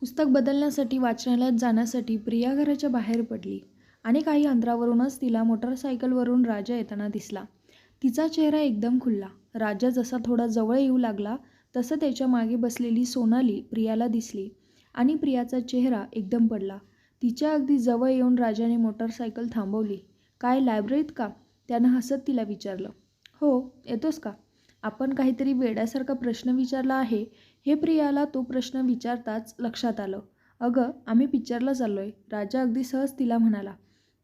पुस्तक बदलण्यासाठी वाचनालयात जाण्यासाठी प्रिया घराच्या बाहेर पडली आणि काही अंतरावरूनच तिला मोटरसायकलवरून राजा येताना दिसला. तिचा चेहरा एकदम खुलला. राजा जसा थोडा जवळ येऊ लागला तसं त्याच्या मागे बसलेली सोनाली प्रियाला दिसली आणि प्रियाचा चेहरा एकदम पडला. तिच्या अगदी जवळ येऊन राजाने मोटरसायकल थांबवली. "काय लायब्ररीत का?" त्यानं हसत तिला विचारलं. "हो, येतोस का?" आपण काहीतरी वेड्यासारखा प्रश्न विचारला आहे हे प्रियाला तो प्रश्न विचारताच लक्षात आलं. "अगं, आम्ही पिक्चरला चाललोय," राजा अगदी सहज तिला म्हणाला.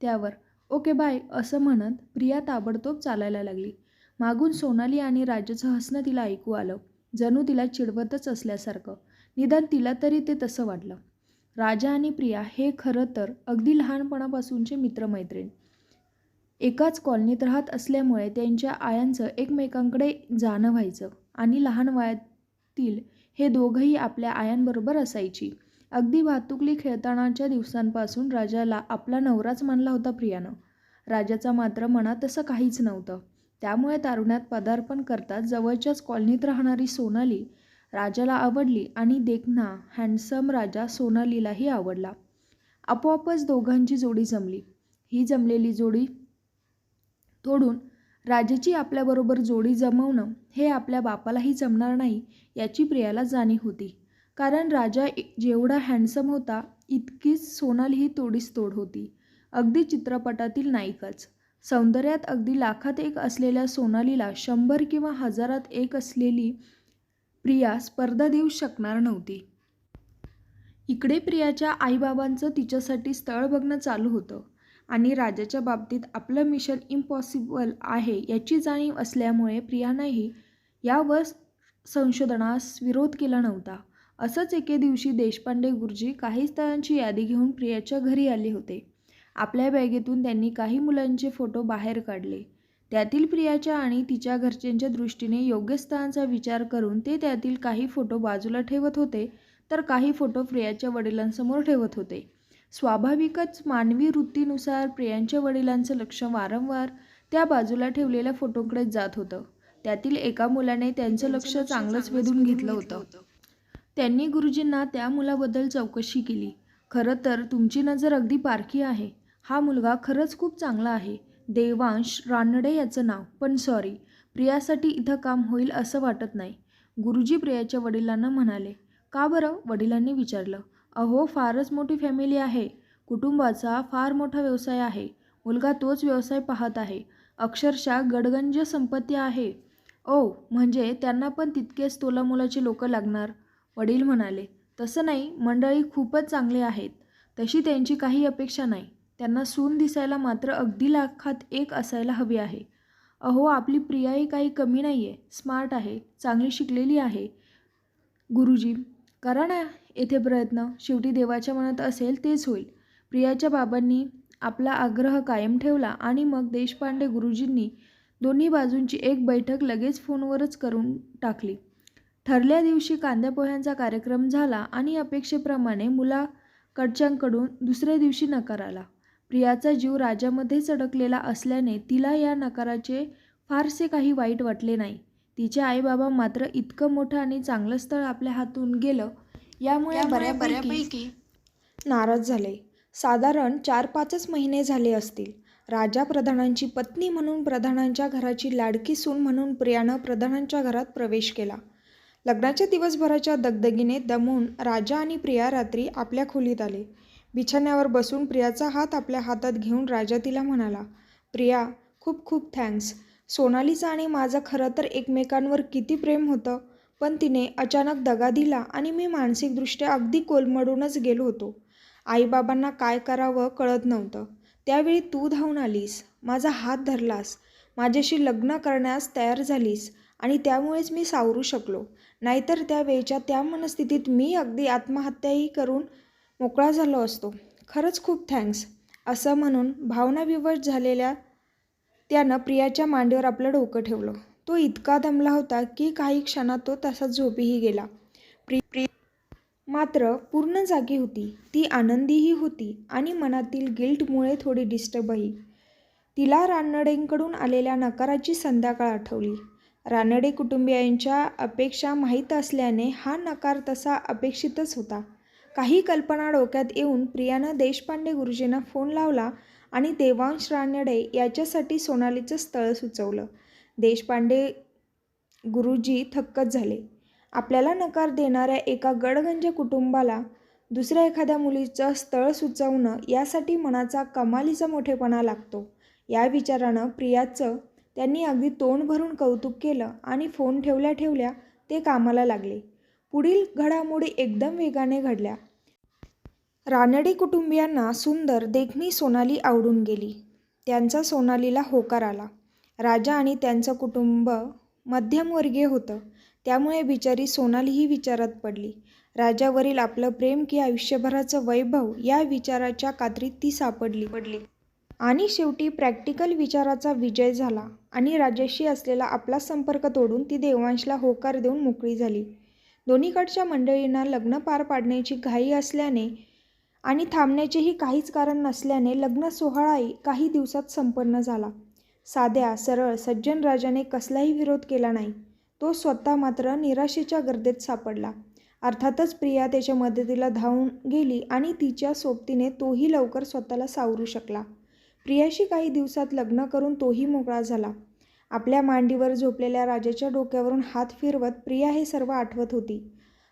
त्यावर "ओके बाय" असं म्हणत प्रिया ताबडतोब चालायला लागली. मागून सोनाली आणि राजाचं हसणं तिला ऐकू आलं, जणू तिला चिडवतच असल्यासारखं. निदान तिला तरी ते तसं वाटलं. राजा आणि प्रिया हे खरं तर अगदी लहानपणापासूनचे मित्रमैत्रीण. एकाच कॉलनीत राहत असल्यामुळे त्यांच्या आयांचं एकमेकांकडे जाणं व्हायचं आणि लहान वयातील हे दोघंही आपल्या आयांबरोबर असायची. अगदी भातुकली खेळतानाच्या दिवसांपासून राजाला आपला नवराच मानला होता प्रियानं. राजाचा मात्र मनात तसं काहीच नव्हतं. त्यामुळे तारुण्यात पदार्पण करताच जवळच्याच कॉलनीत राहणारी सोनाली राजाला आवडली आणि देखणा हँडसम राजा सोनालीलाही आवडला. आपोआपच दोघांची जोडी जमली. ही जमलेली जोडी तोडून राजाची आपल्याबरोबर जोडी जमवणं हे आपल्या बापालाही जमणार नाही याची प्रियाला जाणीव होती. कारण राजा जेवढा हँडसम होता इतकीच सोनालीही तोडीस तोड होती. अगदी चित्रपटातील नायिकाच. सौंदर्यात अगदी लाखात एक असलेल्या सोनालीला 100 किंवा 1000त एक असलेली प्रिया स्पर्धा देऊ शकणार नव्हती. इकडे प्रियाच्या आईबाबांचं तिच्यासाठी स्थळ बघणं चालू होतं आणि राजाच्या बाबतीत आपलं मिशन इम्पॉसिबल आहे याची जाणीव असल्यामुळे प्रियानंही यावर संशोधनास विरोध केला नव्हता. असंच एके दिवशी देशपांडे गुरुजी काही स्थळांची यादी घेऊन प्रियाच्या घरी आले होते. आपल्या बॅगेतून त्यांनी काही मुलांचे फोटो बाहेर काढले. त्यातील प्रियाच्या आणि तिच्या घरच्यांच्या दृष्टीने योग्य स्थळांचा विचार करून ते त्यातील काही फोटो बाजूला ठेवत होते तर काही फोटो प्रियाच्या वडिलांसमोर ठेवत होते. स्वाभाविकच मानवी वृत्तीनुसार प्रियांच्या वडिलांचं लक्ष वारंवार त्या बाजूला ठेवलेल्या फोटोंकडेच जात होतं. त्यातील एका मुलाने त्यांचं लक्ष चांगलंच वेधून घेतलं होतं. त्यांनी गुरुजींना त्या मुलाबद्दल चौकशी केली. "खरं तर तुमची नजर अगदी पारखी आहे. हा मुलगा खरंच खूप चांगला आहे. देवांश रानडे याचं नाव. पण सॉरी, प्रियासाठी इथं काम होईल असं वाटत नाही," गुरुजी प्रियाच्या वडिलांना म्हणाले. "का बरं?" वडिलांनी विचारलं. "अहो, फारच मोठी फॅमिली आहे. कुटुंबाचा फार मोठा व्यवसाय आहे. मुलगा तोच व्यवसाय पाहत आहे. अक्षरशः गडगंज संपत्ती आहे." "ओह, म्हणजे त्यांना पण तितकेच तोलामोलाचे लोक लागणार," वडील म्हणाले. "तसं नाही, मंडळी खूपच चांगले आहेत. तशी त्यांची काही अपेक्षा नाही. त्यांना सून दिसायला मात्र अगदी लाखात एक असायला हवी आहे." "अहो, आपली प्रियाही काही कमी नाही आहे. स्मार्ट आहे, चांगली शिकलेली आहे." "गुरुजी, करा ना येथे प्रयत्न. शेवटी देवाच्या मनात असेल तेच होईल." प्रियाच्या बाबांनी आपला आग्रह कायम ठेवला आणि मग देशपांडे गुरुजींनी दोन्ही बाजूंची एक बैठक लगेच फोनवरच करून टाकली. ठरल्या दिवशी कांद्यापोह्यांचा कार्यक्रम झाला आणि अपेक्षेप्रमाणे मुलाकडच्यांकडून दुसऱ्या दिवशी नकार आला. प्रियाचा जीव राजामध्येच अडकलेला असल्याने तिला या नकाराचे फारसे काही वाईट वाटले नाही. तिचे आईबाबा मात्र इतकं मोठं आणि चांगलं स्थळ आपल्या हातून गेलं यामुळे बऱ्यापैकी नाराज झाले. साधारण 4-5च महिने झाले असतील. राजा प्रधानांची पत्नी म्हणून प्रधानांच्या घराची लाडकी सून म्हणून प्रियानं प्रधानांच्या घरात प्रवेश केला. लग्नाच्या दिवसभराच्या दगदगीने दमून राजा आणि प्रिया रात्री आपल्या खोलीत आले. बिछाण्यावर बसून प्रियाचा हात आपल्या हातात घेऊन राजा तिला म्हणाला, "प्रिया, खूप खूप थँक्स. सोनालीचं आणि माझं खरं तर एकमेकांवर किती प्रेम होतं, पण तिने अचानक दगा दिला आणि मी मानसिकदृष्ट्या अगदी कोलमडूनच गेलो होतो. आईबाबांना काय करावं कळत नव्हतं. त्यावेळी तू धावून आलीस, माझा हात धरलास, माझ्याशी लग्न करण्यास तयार झालीस आणि त्यामुळेच मी सावरू शकलो. नाहीतर त्यावेळच्या त्या मनस्थितीत मी अगदी आत्महत्याही करून मोकळा झालो असतो. खरंच खूप थँक्स." असं म्हणून भावनाविवश झालेल्या त्यानं प्रियाच्या मांडीवर आपलं डोकं ठेवलं. तो इतका दमला होता की काही क्षणात तो तसाच झोपीही गेला. प्रिया मात्र पूर्ण जागी होती. ती आनंदीही होती आणि मनातील गिल्टमुळे थोडी डिस्टर्बही. तिला रानडेंकडून आलेल्या नकाराची संध्याकाळ आठवली. रानडे कुटुंबियांच्या अपेक्षा माहीत असल्याने हा नकार तसा अपेक्षितच होता. काही कल्पना डोक्यात येऊन प्रियानं देशपांडे गुरुजींना फोन लावला आणि देवांश रानडे याच्यासाठी सोनालीचं स्थळ सुचवलं. देशपांडे गुरुजी थक्कच झाले. आपल्याला नकार देणाऱ्या एका गडगंज कुटुंबाला दुसऱ्या एखाद्या मुलीचं स्थळ सुचवणं यासाठी मनाचा कमालीचा मोठेपणा लागतो. या विचारानं प्रियाचं त्यांनी अगदी तोंड भरून कौतुक केलं आणि फोन ठेवल्या ठेवल्या ते कामाला लागले. पुढील घडामोडी एकदम वेगाने घडल्या. रानडे कुटुंबियांना सुंदर देखणी सोनाली आवडून गेली. त्यांचा सोनालीला होकार आला. राजा आणि त्यांचं कुटुंब मध्यमवर्गीय होतं, त्यामुळे बिचारी सोनालीही विचारात पडली. राजावरील आपलं प्रेम की आयुष्यभराचं वैभव या विचाराच्या कात्रीत ती सापडली. आणि शेवटी प्रॅक्टिकल विचाराचा विजय झाला आणि राजाशी असलेला आपला संपर्क तोडून ती देवांशला होकार देऊन मोकळी झाली. दोन्हीकडच्या मंडळींना लग्न पार पाडण्याची घाई असल्याने आणि थांबण्याचेही काहीच कारण नसल्याने लग्न सोहळाही काही दिवसात संपन्न झाला. साध्या सरळ सज्जन राजाने कसलाही विरोध केला नाही. तो स्वतः मात्र निराशेच्या गर्देत सापडला. अर्थातच प्रिया त्याच्या मदतीला धावून गेली आणि तिच्या सोबतीने तोही लवकर स्वतःला सावरू शकला. प्रियाशी काही दिवसात लग्न करून तोही मोकळा झाला. आपल्या मांडीवर झोपलेल्या राजाच्या डोक्यावरून हात फिरवत प्रिया हे सर्व आठवत होती.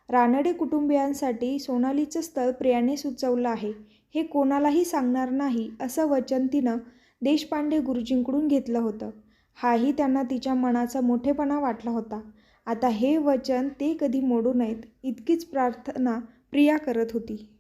रानडे कुटुंबियांसाठी सोनालीचं स्थळ प्रियाने सुचवलं आहे हे कोणालाही सांगणार नाही असं वचन तिनं देशपांडे गुरुजींकडून घेतलं होतं. हाही त्यांना तिच्या मनाचा मोठेपणा वाटला होता. आता हे वचन ते कधी मोडू नयेत इतकीच प्रार्थना प्रिया करत होती.